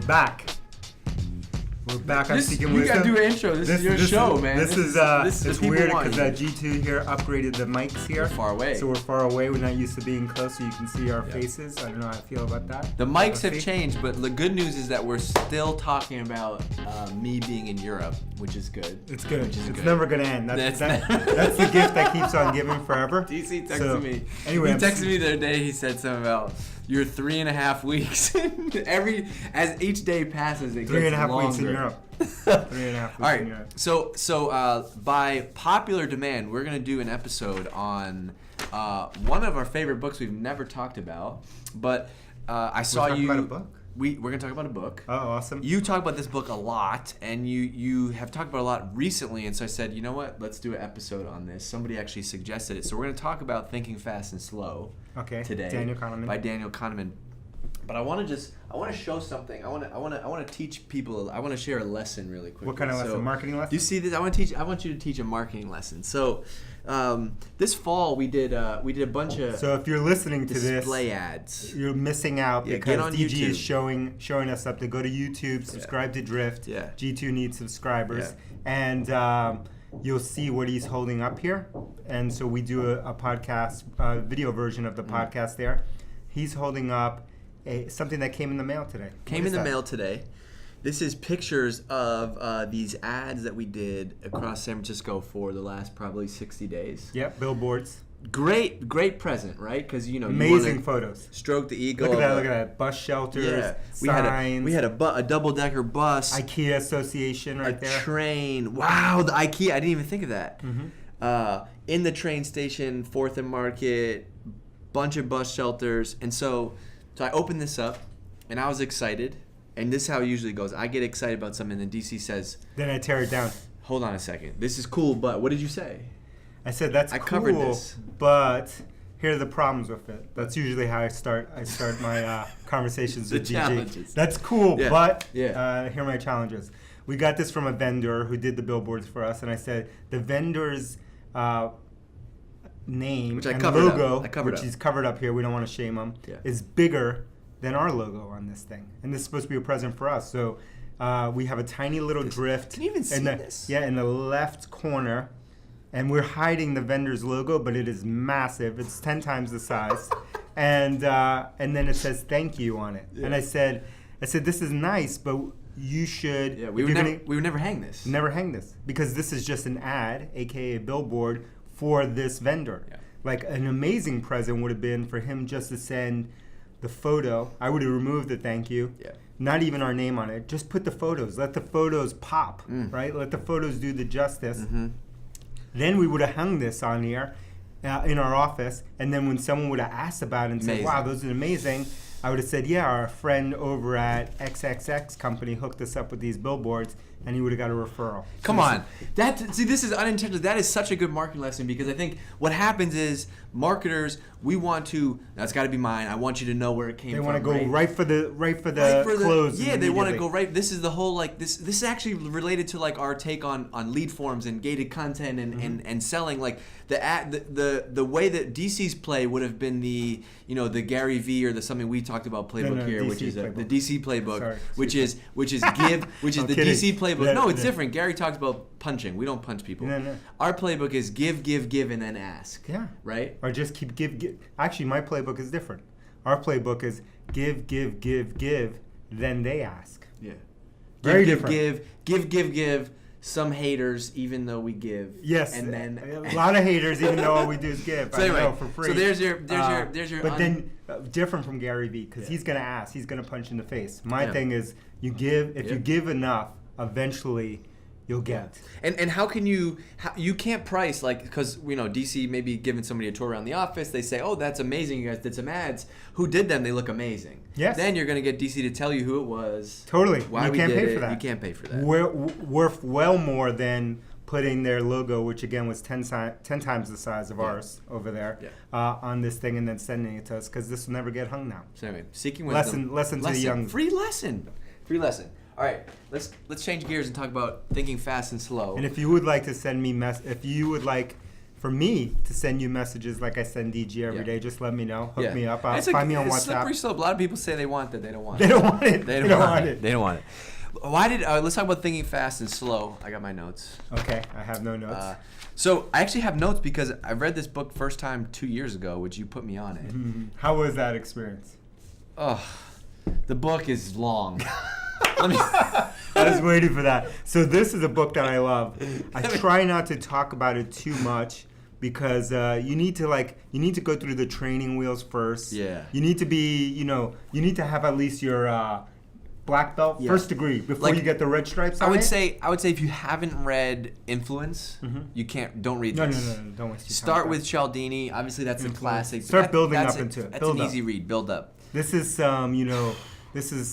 back. We're back on Seeking Wisdom. You gotta do an intro. This is your show, man. This is it's weird because G2 here upgraded the mics here. We're far away. So we're far away. We're not used to being close, so you can see our faces. I don't know how I feel about that. The mics have changed, but the good news is that we're still talking about me being in Europe, which is good. It's good. It's never gonna end. That's the gift that keeps on giving forever. DC texted me. Anyway, he texted me the other day. He said something about you're 3.5 weeks. As each day passes, it gets longer. 3.5 weeks in Europe. 3.5 weeks in Europe. So by popular demand, we're gonna do an episode on one of our favorite books we've never talked about. But I saw you. About a book? We're gonna talk about a book. Oh, awesome! You talk about this book a lot, and you have talked about it a lot recently. And so I said, you know what? Let's do an episode on this. Somebody actually suggested it, so we're gonna talk about Thinking Fast and Slow. Okay. Today, by Daniel Kahneman. But I want to show something. I want to teach people. I want to share a lesson really quickly. What kind of lesson? Marketing lesson? Do you see this? I want you to teach a marketing lesson. So, this fall we did a bunch of. So if you're listening to display ads, you're missing out because DG YouTube. is showing us up to go to YouTube, subscribe to Drift. Yeah. G2 needs subscribers, and you'll see what he's holding up here. And so we do a podcast, video version of the podcast there. He's holding up something that came in the mail today. Came in the mail today. This is pictures of these ads that we did across San Francisco for the last probably 60 days. Yep, billboards. Great present, right? Because amazing photos. Stroke the ego. Look at that. Bus shelters, signs. We had a double-decker bus. IKEA association right there. A train. Wow, the IKEA. I didn't even think of that. Mm-hmm. In the train station, 4th and Market, bunch of bus shelters, and so I opened this up, and I was excited. And this is how it usually goes. I get excited about something, and then DC says... Then I tear it down. Hold on a second. This is cool, but what did you say? I said, that's cool, covered this. But here are the problems with it. That's usually how I start my conversations with GG. Challenges. That's cool, but here are my challenges. We got this from a vendor who did the billboards for us, and I said, the vendor's name and logo, which is covered up here, we don't want to shame him, is bigger than our logo on this thing. And this is supposed to be a present for us. So we have a tiny little drift. Can you even see this? Yeah, in the left corner. And we're hiding the vendor's logo, but it is massive. It's 10 times the size. And then it says thank you on it. Yeah. And I said, this is nice, but you should... Yeah, we would never hang this. Never hang this. Because this is just an ad, a.k.a. a billboard, for this vendor. Yeah. Like, an amazing present would have been for him just to send the photo. I would have removed the thank you. Yeah. Not even our name on it. Just put the photos. Let the photos pop, right? Let the photos do the justice. Mm-hmm. Then we would have hung this on here in our office. And then when someone would have asked about it and said, wow, those are amazing, I would have said, yeah, our friend over at XXX company hooked us up with these billboards, and he would have got a referral. Come on. This is unintentional. That is such a good marketing lesson, because I think what happens is marketers, we want to, that's got to be mine. I want you to know where it came from. They want to go right for the close. Yeah, they want to go right. This is the whole, like, this is actually related to, like, our take on lead forms and gated content and selling. Like, the way that DC's play would have been the Gary V or the something we talked about playbook here, which is the DC playbook, which is the DC playbook. No, it's different. Gary talks about punching. We don't punch people. No. Our playbook is give, and then ask. Yeah. Right? Or just keep give. Actually, my playbook is different. Our playbook is give, then they ask. Yeah. Very different. Give. Some haters, even though we give. Yes. And then a lot of haters, even though all we do is give. So anyway, for free. So there's your. But then different from Gary Vee, because he's gonna ask. He's gonna punch in the face. My thing is, you give. If you give enough, eventually you'll get. And how can you can't price, like, because DC may be giving somebody a tour around the office, they say, oh, that's amazing, you guys did some ads. Who did them? They look amazing. Yes. Then you're going to get DC to tell you who it was. Totally. Why you can't pay for that. You can't pay for that. Worth well more than putting their logo, which again was 10 times the size of ours over there, on this thing, and then sending it to us, because this will never get hung now. So anyway, Seeking Wisdom. Lesson to the young. Free lesson. All right, let's change gears and talk about thinking fast and slow. And if you would like to send me if you would like for me to send you messages like I send DG every day. Just let me know. Hook me up. Find me on WhatsApp. Slippery slope. A lot of people say they want that. They don't want it. They don't want it. They don't want it. They don't want it. Why did let's talk about thinking fast and slow. I got my notes. Okay, I have no notes. So I actually have notes because I read this book first time 2 years ago, which you put me on it. Mm-hmm. How was that experience? Oh, the book is long. I was waiting for that. So this is a book that I love. I try not to talk about it too much because you need to go through the training wheels first. Yeah. You need to be, you need to have at least your black belt, first degree, before you get the red stripes on it. I would say if you haven't read Influence, you don't read this. No, don't waste your time. Start with Cialdini. Obviously, that's a classic. Start building up into it. That's an easy read. Build up. This is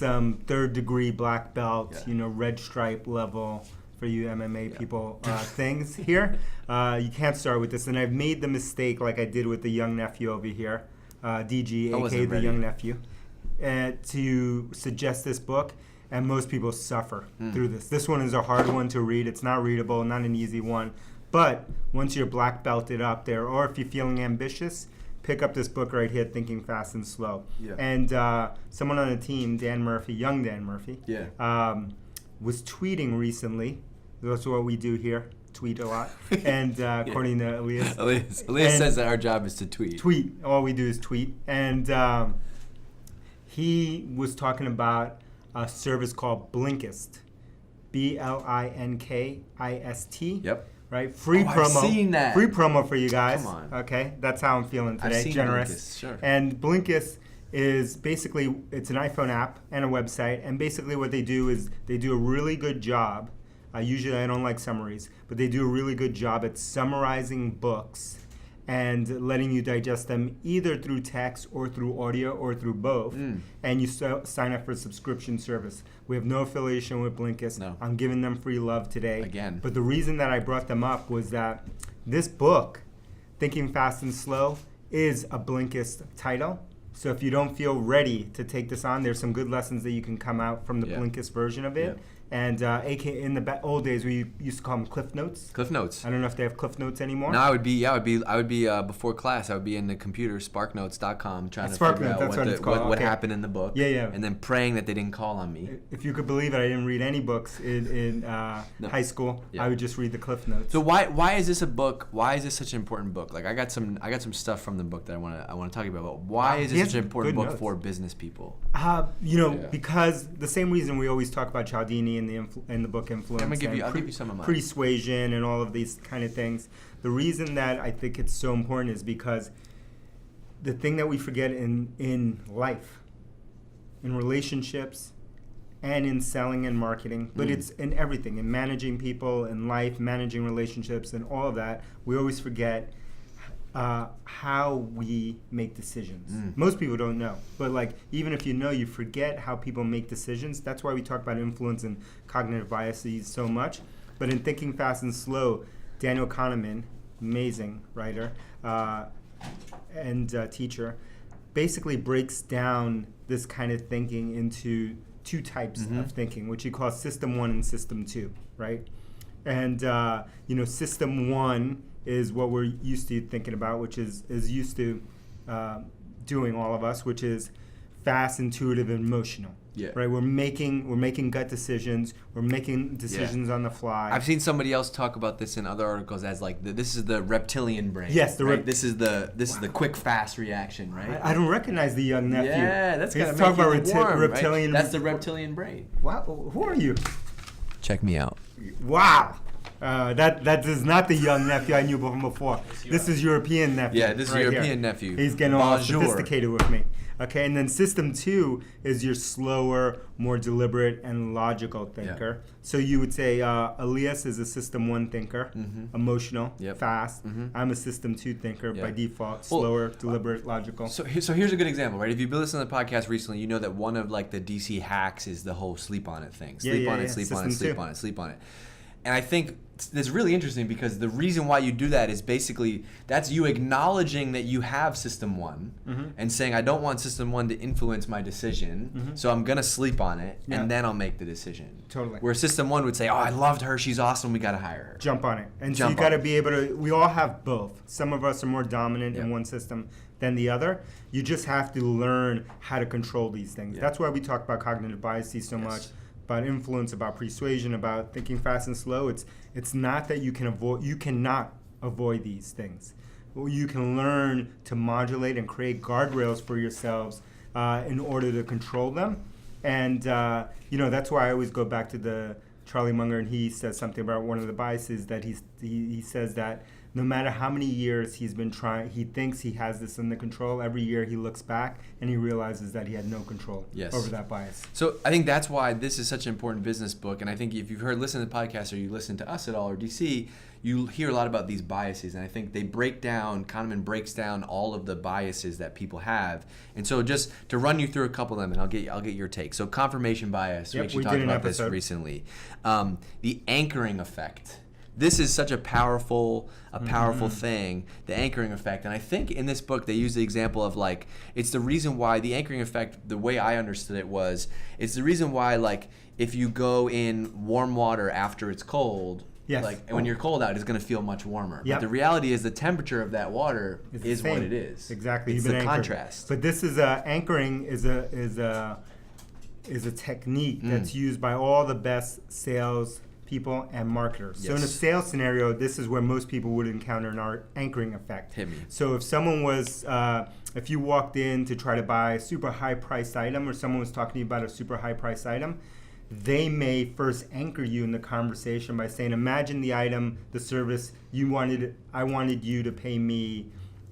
third degree black belt, red stripe level for you MMA people things here. You can't start with this. And I've made the mistake like I did with the young nephew over here, DG, aka the young nephew, to suggest this book. And most people suffer through this. This one is a hard one to read. It's not readable, not an easy one. But once you're black belted up there, or if you're feeling ambitious, pick up this book right here, Thinking Fast and Slow. Yeah. And someone on the team, Dan Murphy, young Dan Murphy, was tweeting recently. That's what we do here, tweet a lot. And according to Elias. Elias says that our job is to tweet. Tweet. All we do is tweet. And he was talking about a service called Blinkist. Blinkist. Yep. Right, free promo. I've seen that. Free promo for you guys. Come on. Okay, that's how I'm feeling today. I've seen Generous. Blinkist, sure. And Blinkist is basically, it's an iPhone app and a website. And basically what they do is they do a really good job. Usually I don't like summaries, but they do a really good job at summarizing books and letting you digest them either through text or through audio or through both. And you sign up for a subscription service. We have no affiliation with Blinkist. No. I'm giving them free love today. Again. But the reason that I brought them up was that this book, Thinking Fast and Slow, is a Blinkist title. So if you don't feel ready to take this on, there's some good lessons that you can come out from the Blinkist version of it. And in the old days, we used to call them Cliff Notes. Cliff Notes. I don't know if they have Cliff Notes anymore. No, I would be before class. I would be in the computer, sparknotes.com, trying to figure out what happened in the book. Yeah. And then praying that they didn't call on me. If you could believe it, I didn't read any books in high school. I would just read the Cliff Notes. So why is this a book? Why is this such an important book? Like I got some stuff from the book that I want to talk about. But why is this such an important book for business people? Because the same reason we always talk about Cialdini in the book Influence. I'll give you some of mine. Persuasion and all of these kind of things. The reason that I think it's so important is because the thing that we forget in life, in relationships, and in selling and marketing, but it's in everything, in managing people, in life, managing relationships, and all of that, we always forget how we make decisions. Most people don't know, but even if you forget how people make decisions. That's why we talk about influence and cognitive biases so much. But in Thinking Fast and Slow, Daniel Kahneman, amazing writer and teacher, basically breaks down this kind of thinking into two types of thinking, which he calls System 1 and System 2, right? And System 1 is what we're used to thinking about, which is used to doing all of us, which is fast, intuitive, and emotional. Yeah. Right. We're making gut decisions. We're making decisions on the fly. I've seen somebody else talk about this in other articles as this is the reptilian brain. Yes, this is the quick fast reaction, right? I don't recognize the young nephew. Yeah, that's kind of warm, reptilian. Right? That's the reptilian brain. Wow, who are you? Check me out. Wow. That is not the young nephew I knew from before. This is European nephew. Yeah, this is European nephew. He's getting all sophisticated with me. Okay, and then System 2 is your slower, more deliberate, and logical thinker. Yeah. So you would say Elias is a System 1 thinker, emotional, fast. I'm a System 2 thinker by default, slower, deliberate, logical. So here's a good example, right? If you've been listening to the podcast recently, you know that one of the DC hacks is the whole sleep on it thing. Sleep on it, sleep on it, sleep on it, sleep on it. And I think it's really interesting because the reason why you do that is basically that's you acknowledging that you have system one and saying, I don't want system one to influence my decision, so I'm going to sleep on it and then I'll make the decision. Totally. Where system one would say, oh, I loved her, she's awesome, we got to hire her. Jump on it. And so you got to be able to, we all have both. Some of us are more dominant in one system than the other. You just have to learn how to control these things. That's why we talk about cognitive biases so much. About influence, about persuasion, about thinking fast and slow. It's not that you cannot avoid these things. Well, you can learn to modulate and create guardrails for yourselves in order to control them. And that's why I always go back to the Charlie Munger, and he says something about one of the biases that he says that no matter how many years he's been trying, he thinks he has this under control. Every year he looks back and he realizes that he had no control over that bias. So I think that's why this is such an important business book. And I think if you've listened to the podcast or you listen to us at all or DC, you hear a lot about these biases. And I think they Kahneman breaks down all of the biases that people have. And so just to run you through a couple of them, and I'll get your take. So confirmation bias, we actually talked about this recently. The anchoring effect. This is such a powerful thing, the anchoring effect. And I think in this book they use the example of it's the reason why the anchoring effect, the way I understood it was, it's the reason why if you go in warm water after it's cold, and when you're cold out, it's going to feel much warmer. But the reality is the temperature of that water is what it is. Exactly. It's the contrast. But this is anchoring is a technique that's used by all the best sales people and marketers. So in a sales scenario, this is where most people would encounter an anchoring effect. Hit me. So if someone was, if you walked in to try to buy a super high priced item, or someone was talking to you about a super high priced item, they may first anchor you in the conversation by saying, imagine the item, the service I wanted you to pay me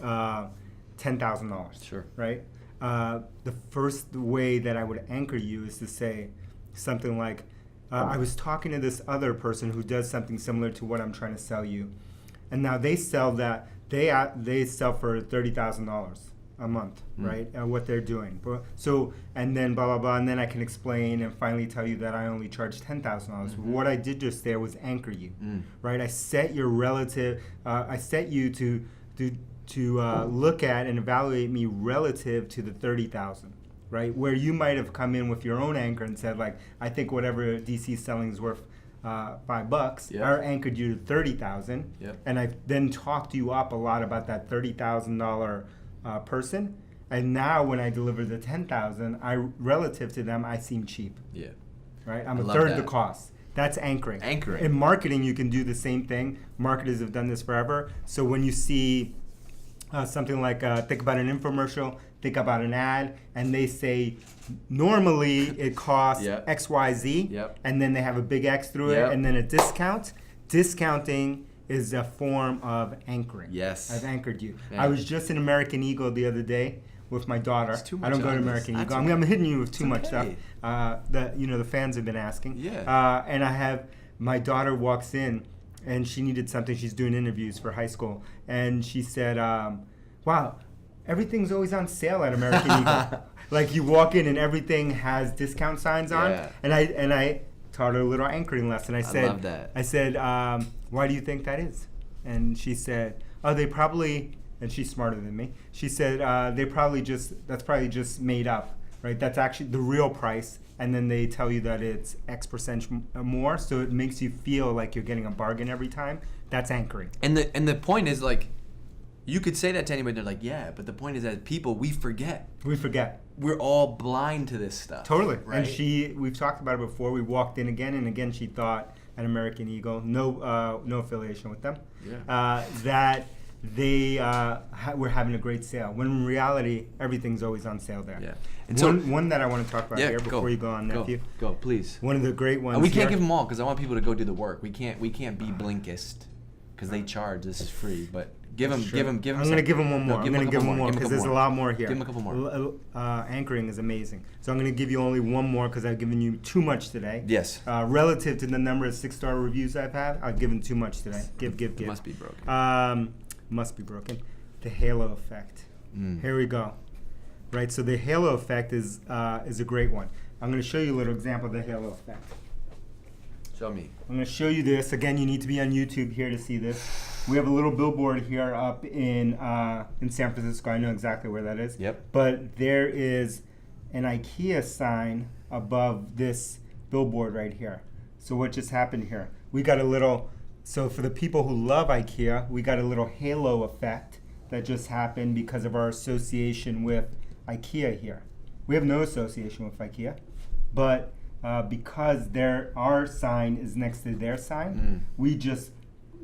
$10,000. Sure. Right? The first way that I would anchor you is to say something like, I was talking to this other person who does something similar to what I'm trying to sell you, and now they sell that they sell for $30,000 a month, right? What they're doing. So and then blah blah blah, and then I can explain and finally tell you that I only charge $10,000. What I did just there was anchor you, right? I set your relative. I set you to look at and evaluate me relative to the 30,000. Right, where you might have come in with your own anchor and said I think whatever DC's selling is worth $5. I anchored you to 30,000, and I then talked you up a lot about that $30,000 person. And now when I deliver the 10,000, relative to them, I seem cheap. Right, I'm a third the cost. That's anchoring. In marketing, you can do the same thing. Marketers have done this forever. So when you see something like think about an infomercial, think about an ad, and they say normally it costs XYZ, and then they have a big X through it, and then a discount. Discounting is a form of anchoring. I've anchored you. I was just in American Eagle the other day with my daughter. I don't go to American Eagle. I'm hitting you with too much stuff. The fans have been asking. And I have my daughter walks in, and she needed something. She's doing interviews for high school, and she said, "Wow, everything's always on sale at American Eagle." You walk in and everything has discount signs on. And I taught her a little anchoring lesson. I love that. I said, "Why do you think that is?" And she said, "Oh, they probably." And she's smarter than me. She said, that's probably just made up, right? That's actually the real price. And then they tell you that it's X% more, so it makes you feel like you're getting a bargain every time. That's anchoring. And the point is you could say that to anybody, they're like, yeah, but the point is that people, we forget. We're all blind to this stuff. Totally. Right? And we've talked about it before. We walked in again and again. She thought at American Eagle, no affiliation with them, that they were having a great sale. When in reality, everything's always on sale there. And one that I want to talk about here before you go on, nephew. Go, please. One of the great ones. And we can't give them all because I want people to go do the work. We can't be Blinkist because they charge. This is free, but. Give them. I'm going to give them one more. I'm going to give them more because there's a lot more here. Give them a couple more. Anchoring is amazing. So I'm going to give you only one more because I've given you too much today. Yes. Relative to the number of 6-star reviews I've had, I've given too much today. Give. It must be broken. Must be broken. The halo effect. Here we go. Right. So the halo effect is a great one. I'm going to show you a little example of the halo effect. Show me. I'm going to show you this. Again, you need to be on YouTube here to see this. We have a little billboard here up in San Francisco. I know exactly where that is. Yep. But there is an IKEA sign above this billboard right here. So what just happened here? We got a little, so for the people who love IKEA, we got a little halo effect that just happened because of our association with IKEA here. We have no association with IKEA, but because our sign is next to their sign, we just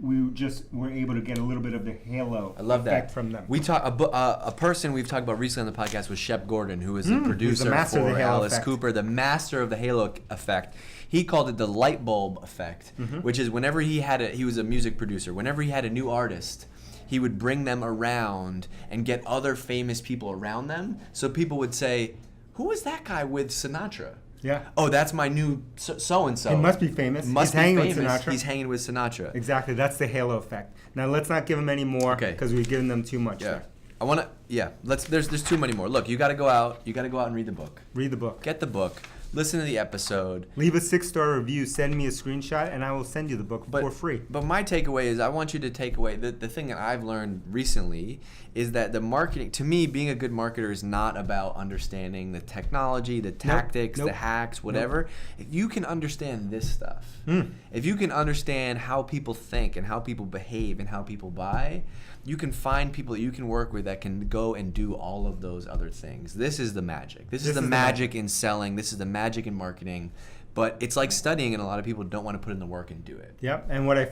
were able to get a little bit of the halo effect from them. We a person we've talked about recently on the podcast was Shep Gordon, who is the producer for Alice Cooper, the master of the halo effect. He called it the light bulb effect, which is whenever he was a music producer, whenever he had a new artist, he would bring them around and get other famous people around them. So people would say, "Who is that guy with Sinatra?" Yeah. Oh, that's my new so-and-so. He must be famous. He's hanging with Sinatra. He's hanging with Sinatra. Exactly. That's the halo effect. Now, let's not give him any more because we've given them too much. Yeah. There's too many more. Look, you got to go out. You got to go out and read the book. Read the book. Get the book. Listen to the episode. Leave a 6-star review. Send me a screenshot, and I will send you the book for free. But my takeaway is I want you to take away the thing that I've learned recently is that the marketing, to me, being a good marketer is not about understanding the technology, the tactics, the hacks, whatever. If you can understand this stuff, if you can understand how people think and how people behave and how people buy, you can find people that you can work with that can go and do all of those other things. This is the magic. This is the magic in selling. This is the magic in marketing. But it's like studying, and a lot of people don't want to put in the work and do it. Yep. And what I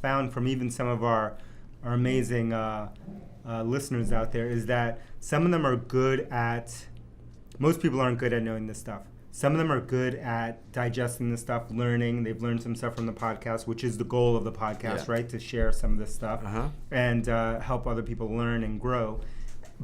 found from even some of our amazing listeners out there is that some of them are good at. Most people aren't good at knowing this stuff. Some of them are good at digesting this stuff, learning. They've learned some stuff from the podcast, which is the goal of the podcast, right? To share some of this stuff and help other people learn and grow.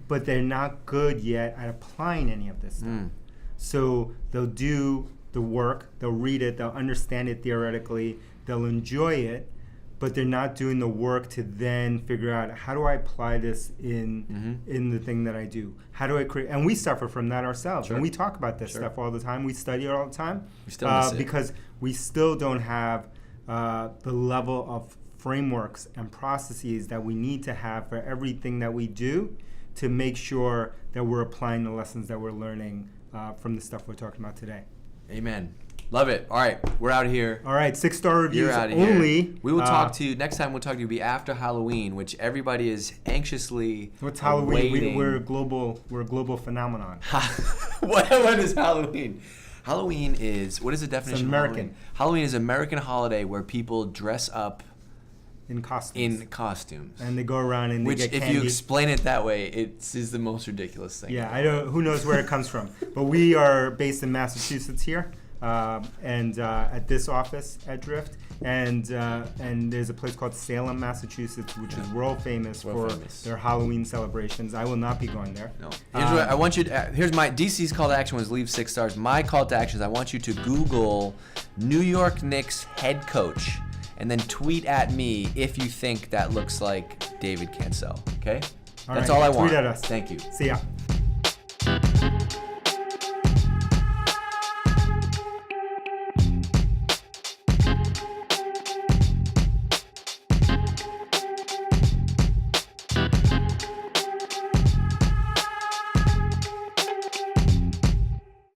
But they're not good yet at applying any of this stuff. So they'll do the work, they'll read it, they'll understand it theoretically, they'll enjoy it, but they're not doing the work to then figure out, how do I apply this in the thing that I do? How do I create? And we suffer from that ourselves. And we talk about this stuff all the time. We study it all the time. We still miss it. Because we still don't have the level of frameworks and processes that we need to have for everything that we do to make sure that we're applying the lessons that we're learning from the stuff we're talking about today. Amen. Love it. All right, we're out of here. All right, 6-star reviews You're out of only. Here. We will talk to you next time. We'll talk to you be after Halloween, which everybody is anxiously. What's Halloween? We're a global phenomenon. What is Halloween? Halloween is, what is the definition? It's American. Halloween is an American holiday where people dress up in costumes. And they go around and they get candy. If you explain it that way, it is the most ridiculous thing. Yeah, I don't. Who knows where it comes from? But we are based in Massachusetts here. And at this office at Drift, and there's a place called Salem, Massachusetts, which is world famous for their Halloween celebrations. I will not be going there. No. Here's what I want you to. Here's my DC's call to action was leave 6 stars. My call to action is I want you to Google New York Knicks head coach and then tweet at me if you think that looks like David Cancel. Okay? That's all I want. Tweet at us. Thank you. See ya.